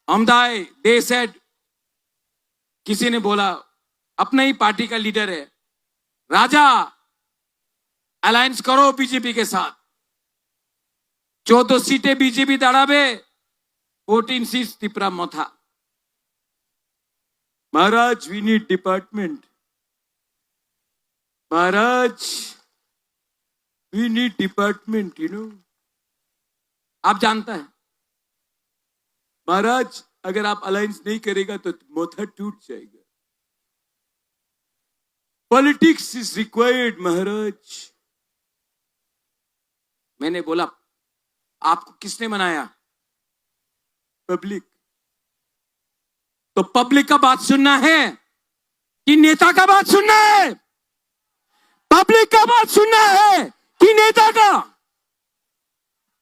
अहमदाय they said, किसी ने बोला, अपना ही पार्टी का लीडर है, राजा अलायंस करो बीजेपी के साथ, 14 सीटें बीजेपी दाड़ाबे, 14 सीट्स तिपरा मोथा। महाराज वी नीड डिपार्टमेंट, महाराज we need department, you know. आप जानता है महाराज, अगर आप अलायंस नहीं करेगा तो मोथा टूट जाएगा। पॉलिटिक्स इज रिक्वायर्ड महाराज। मैंने बोला, आपको किसने बनाया? पब्लिक। तो पब्लिक का बात सुनना है कि नेता का बात सुनना है? पब्लिक का बात सुनना है कि नेता का?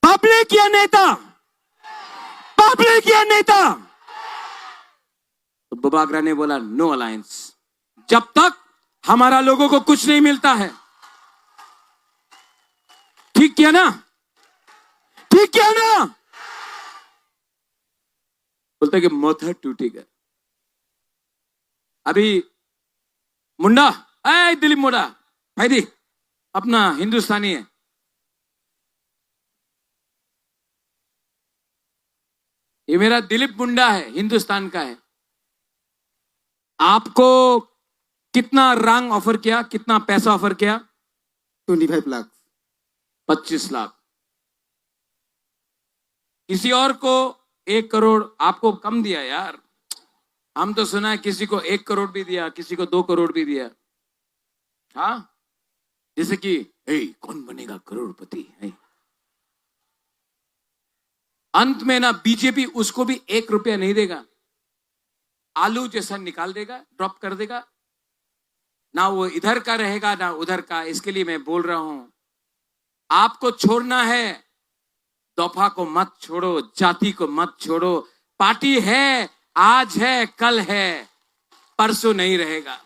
पब्लिक या नेता? पब्लिक या नेता? तो बबागरा ने बोला नो अलायंस, जब तक हमारा लोगों को कुछ नहीं मिलता है। ठीक किया ना? ठीक किया ना? बोलते कि मोथा टूटेगा। अभी मुंडा, ऐ दिलीप मुंडा भाई, अपना हिंदुस्तानी है, ये मेरा दिलीप मुंडा है, हिंदुस्तान का है। आपको कितना रंग ऑफर किया, कितना पैसा ऑफर किया? 25 लाख। 25 लाख। किसी और को 1 करोड़, आपको कम दिया यार। हम तो सुना है किसी को 1 करोड़ भी दिया, किसी को 2 करोड़ भी दिया। हाँ, जैसे कि कौन बनेगा करोड़पति है। अंत में ना बीजेपी उसको भी 1 रुपया नहीं देगा, आलू जैसा निकाल देगा, ड्रॉप कर देगा। ना वो इधर का रहेगा ना उधर का। इसके लिए मैं बोल रहा हूं, आपको छोड़ना है, दफा को मत छोड़ो, जाति को मत छोड़ो। पार्टी है, आज है, कल है, परसों नहीं रहेगा।